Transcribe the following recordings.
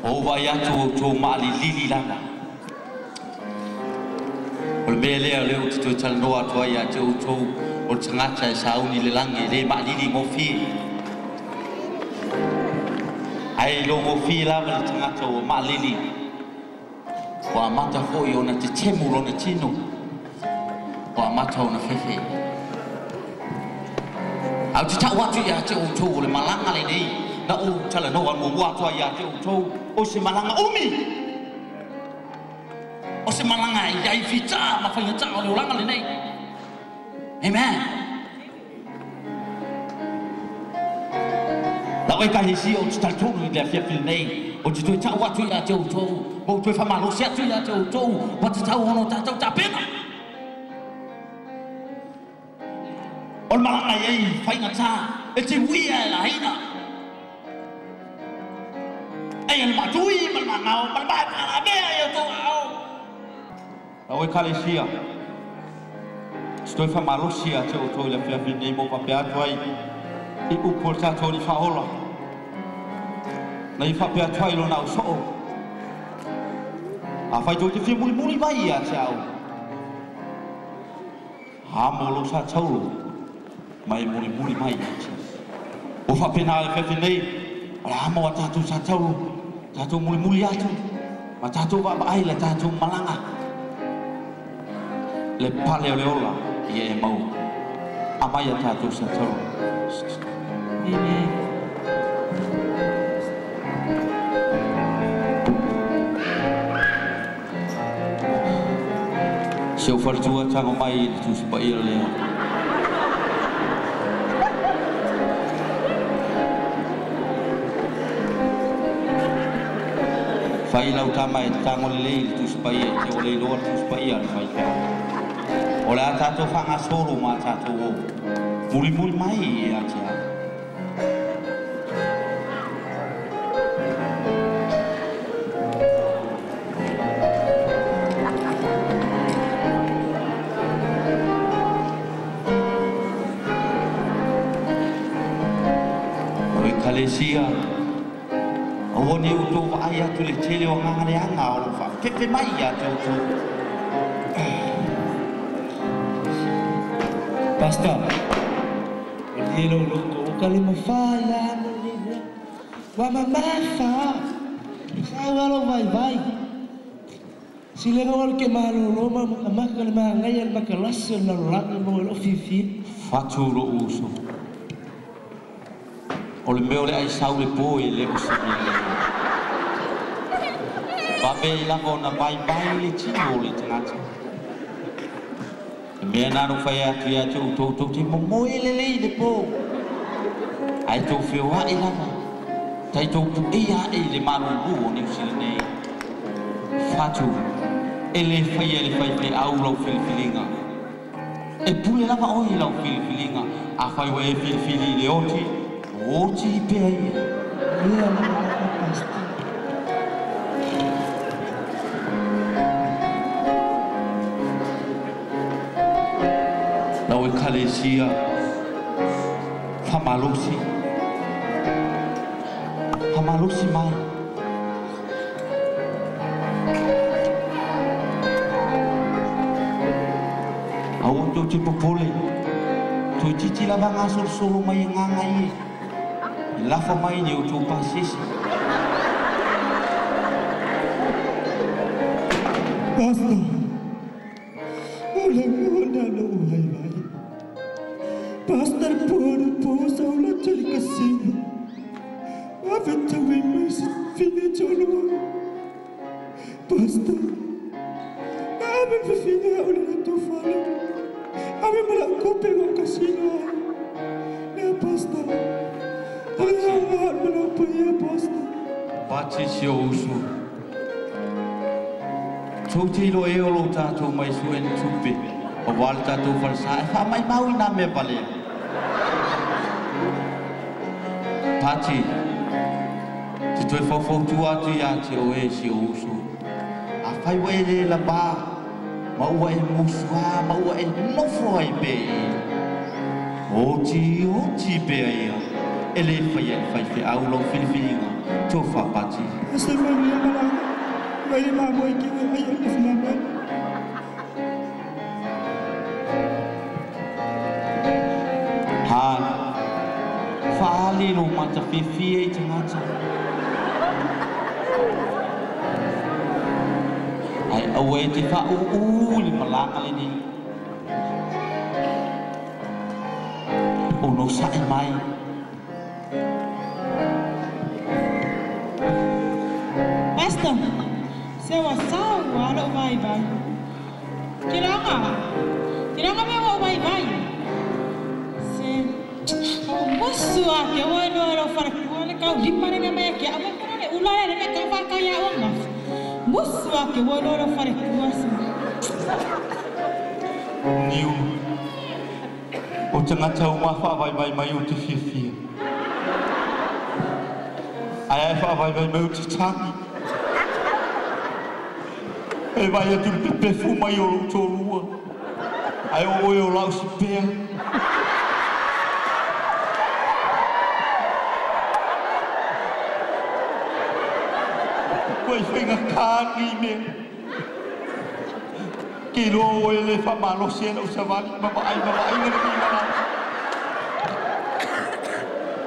O vai atu o mali lili lana. O me lea leo tu talanoa atu ai atu o tangata e sauni le langi le mali lili ngofi. Ai lo ngofi lava le tangata o mali lili. Wa mata hoi ona te temu lona tino. Wa mata ona fefe. Au te tau atu ia te o le malanga le nei. Na o talanoa mo watu ia te o se malanga umi. O se malanga ia I fita ma whainga ta o le oranga le nei. Amen. La wai kahi si o te taltonu I le afia fili nei. O te tue tau atu ia te mo tue whamalo se atu ia te wa te tau hono tātou tā pena. O le malanga ia whainga ta e te wia e la hina. Ai el matui malmangao malmai para bea eu tô ao. Oi kalesia. Estou famalosia te o tô le fia fini mo papea toi. I u porta to ni faola. Nei papea toi lo na so. A fai to te fi muli vai a chao. Ha mo lo sa chau. Mai muli mai. O fa pena le fia fini. Ala mo ata tu sa chau. Tātou muli atu, ma tātou wa'ai le tātou malanga. Le pale o le ola, I e mau. A mai a tātou sa tau. Seu fartua tango mai I tu sipa I lea. Fai lau tama e tango le lei tu spai e te o lei loa tu spai al fai ka. O le a tātou whanga soro ma tātou o. Muli mai e a tia. O e kalesia. O ni o tō ai atu le tele o ngangare anga o lo wha. Kepe mai atu o tō. Pasta, o ni lo loko o kale ma whaia no ni le. Wa ma mawha. Kawalo vai. Si le ngol ke malo lo ma maka le ma ngai al maka lasa na langa mo lo fifi. Fatu ro uso. O le meo le ai sau le po e le usi le. Pape I lako na vai le tino le tangata. E mea nano whai atu ia te utou te momo e le lei le po. Ai tau whioa e lama. Tai tau pu ia e le manu buo ni usi le nei. Fatu. E le whai le au lau filifilinga. E pule lama oi lau filifilinga. A whai wa e filifili le oti. Oti pe ai. Ia ma pasta. Lau e kalesia. Hamalosi mai. Au tau te popole. Tui titi lava ngā solo mai nganga I. Lafa mai ni o tō pasisi. Pasta. Ola ngona no vai. Pasta po sa ola tali casino. Aventa wei mais fine tolo. Pasta. Ave fine ola na to falo. Ave mala cope no casino. Na pasta. Pati si o usu. Tau te ilo e olo tātou mai suen tupe. O wale tātou whalsa. E wha mai maui nā mea palea. Pati. Te toi whawhautu atu ia te o e si o usu. A whai wai re la bā. Maua e musua, maua e nofo ai pe. Oti pe ia. Ele fai fe au lo filifilinga. Tō whapati. Estoy muy bien, mamá. Voy a mamá, voy a ir a mamá. Han, fali lo mata fifi e tangata. Ai awe te fa li malaka le ni. Uno sa mai. Pastor, sewa sawa lo vai vai. Kiranga me wa vai vai. Musu ake wano ro fara kuale kau di mana me ke apa kare ulai ne ka fa ka ya wanga. Musu ake wano ro fara kuasa. Niu. O tangata uma fa vai mai o te fifi. Ai fa vai mai o te tangi. E vai atu pe fuma i o tolua. Ai o lau si pea. Koe whenga kāni me. Ki roa e le whamalosi e nau savani. Mama ai ngana ki ngana.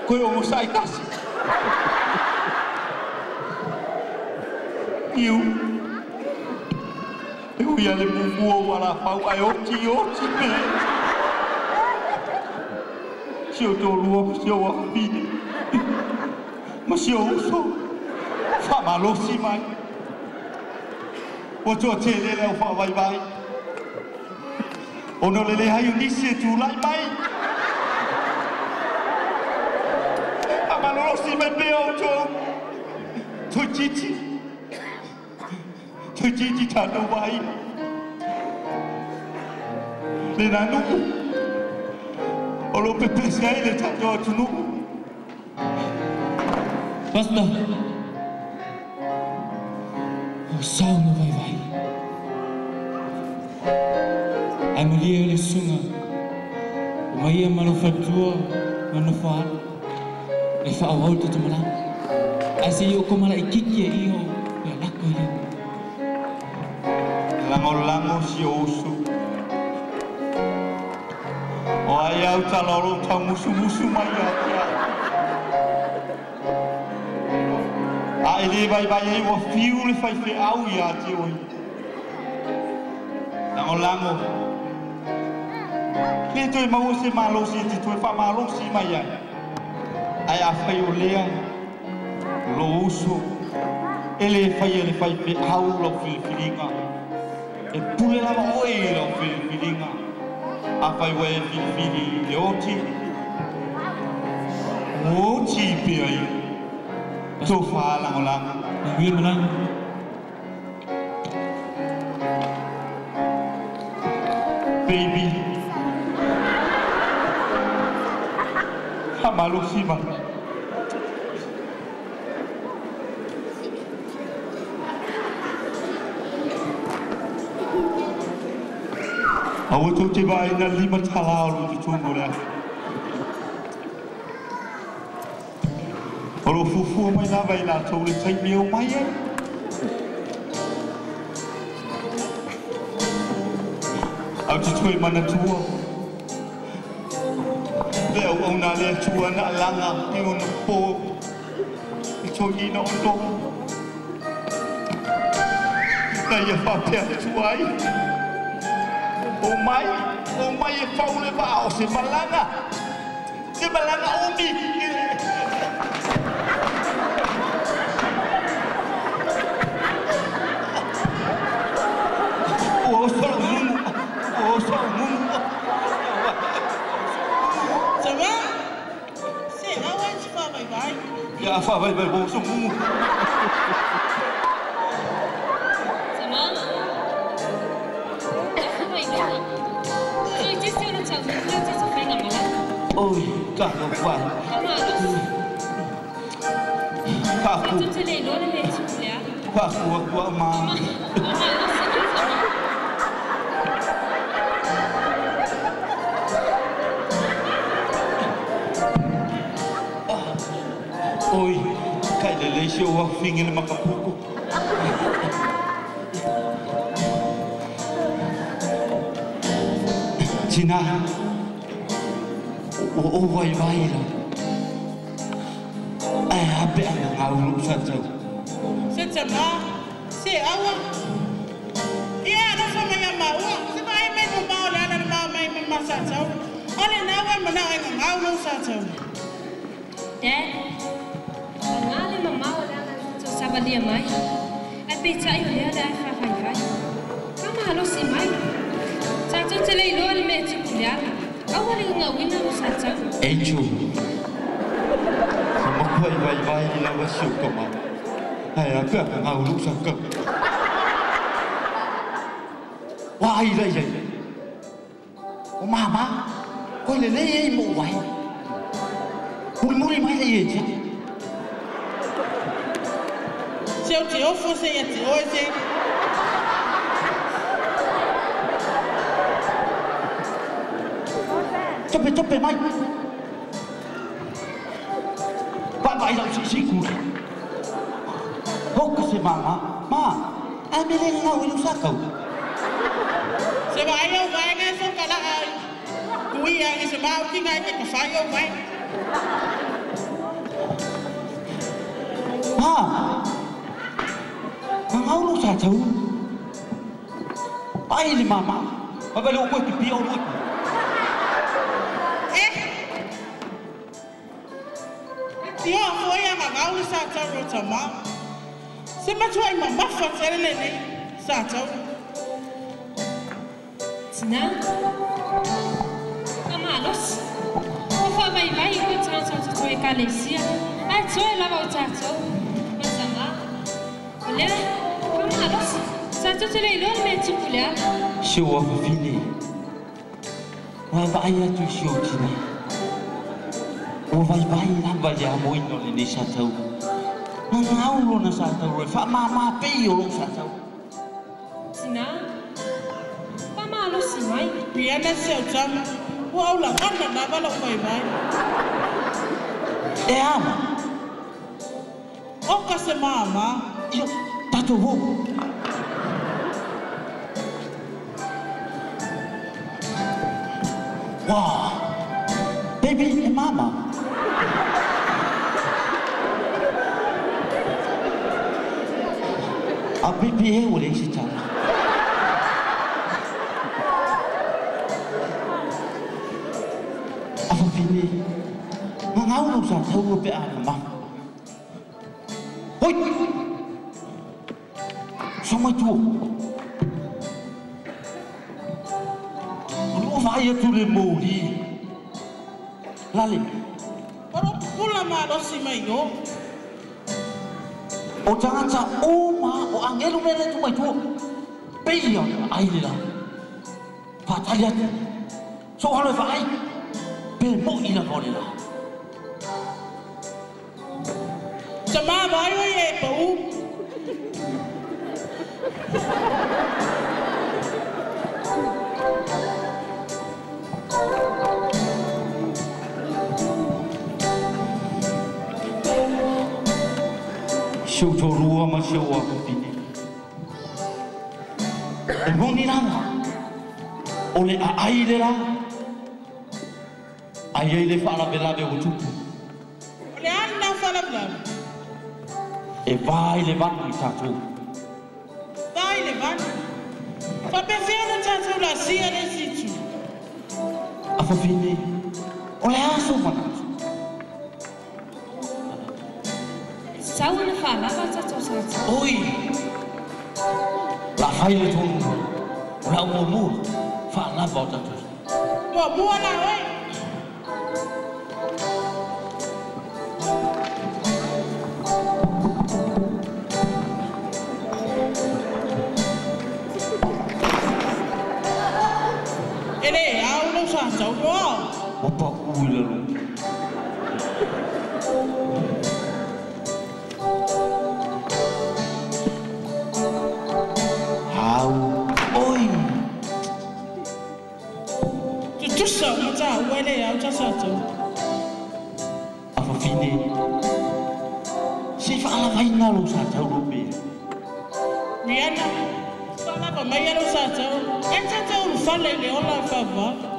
Koe o mosai kasi. Iu. E ui ale mumua wala pau ai oti me. Sio tō lua, sio wahapini. Ma sio uso. Whamalosi mai. O tō te lele au whawaiwai. O no lele hai unisi e tūlai mai. Whamalosi mai pēo tō. Tō titi. Tō titi tāna wai. Le nā nuku. O lo pepesi ai le tāna atu nuku. Pastor. Sao no vai vai. Ai malia le sunga. O mai mano fatua, mano fa. E fa o volta te mala. Ai se yo ko mala ikiki e io, ya lako ile. Lango si osu. O ai au taloro tau musu mai atia. Ai le vai e o fiu le fai fe au ia te oi. Lango. Ke toi mau se malosi te toi fa malosi mai ai. Ai a fai o lea. Lo uso. Ele fai fe au lo filifilinga. E pule lava oi lo filifilinga. A fai we filifili le oti. Oti pe ai. Tō whālango. Nui mana. Baby. Hamalosi mai. Awa tō te vai na lima talao te tōngo rea. Oro fufu mai na vai na tō le tai meo mai e. Au te toi mana tua. Leo au na lea tua na langa i ona pō. I tō ina ondo. Na ia whapea tua ai. O mai e whau le wao se malanga. Se malanga umi. O solo mumu. Sama? Se awan si fa vai vai. Ya fa vai bo so mumu. Ôi, cả một quả. Quả của mà. Ôi, cái này lấy siu wa fingi le makapuku. Tina. O vai la. Ai ape ana ngau sa tau. Se tama, se awa. Ia na fa mai maua, se mai mai mo mau la na mai mai sa tau. Ole na wa mana ai ngau no sa tau. Dad, ngale mama wala na to sabalia mai. Ai pe tai o le da fa fa fa. Kama halo si mai. Sa to tele lo le me tu ya. Awali nga wina mo sa tau. Enchu. Sama kuai vai la wa siu ko ma. Ai apa ngau lu sa ka. Wai lai lai. O mama, ko le le mo wai. Muri mai le ye. Se o te ofo se ia te oise. Tope mai. Vai la si ku. Ho se mama. Ma, ai me le ngau lu sa ka. Se vai eu vai nga so kala ai. Kui ai se mau ki ngai te ka fa eu vai. Ma. Ngau lu sa tau. Ai le mama. Ba lu ko ki pio lu. Tio foi a ngau sa tau ro tama. Se ma tuai mama fa tere le nei sa tau. Tina. Kamalos. O fa vai ko tsa to e kalesia. Ai tso la va tsa. Masama. Olha. Kamalos. Sa to tele lo me tu pula. Siu wa fini. Wa vai tu siu tina. O vai la vai ya mo no le ni sa tau. Ngau lo na sa tau re fa mama pe yo lo sa tau. Tina. Kamalos si mai. Piana se o tama. Wow la kana na ba lo vai vai. E ama. O ka se mama. Yo tato ho. Wow. Baby and mama. A baby e o le si tala. A fa fini. Ngau no sa tau pe ana ma. Hoi. Sama tu. Lu vai tu le mori. Lali. Pero pula ma lo si mai yo. O tangata o ma o angelu mele tu mai tu. Peia ai le la. Fatalia. So halo vai. Pe mo ina vole la. Tama vai o e pau. Siu to rua ma siu wa fini. E moni rana. Ole a ai le la. Ai le fala bela be o tupu. Ole ana fala bla. E vai le vanu i tatu. Vai le van. Fa pe fena tatu la sia le situ. A fa fini. Ole a so mana. Sau na fa la va tsa tsa. Oi. La fai le tonu. La mo fa la volta tu. Mo bua la oi. Ele au no sa tau ro. Opa ui le lu. Oi. Tu sa ma ta wele au ta sa tau. A fa fini. Si fa la vai whaina lo sa tau rupe. Ni ana, wala pa mai alo sa tau. E sa tau fale le ola fava.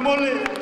Mole.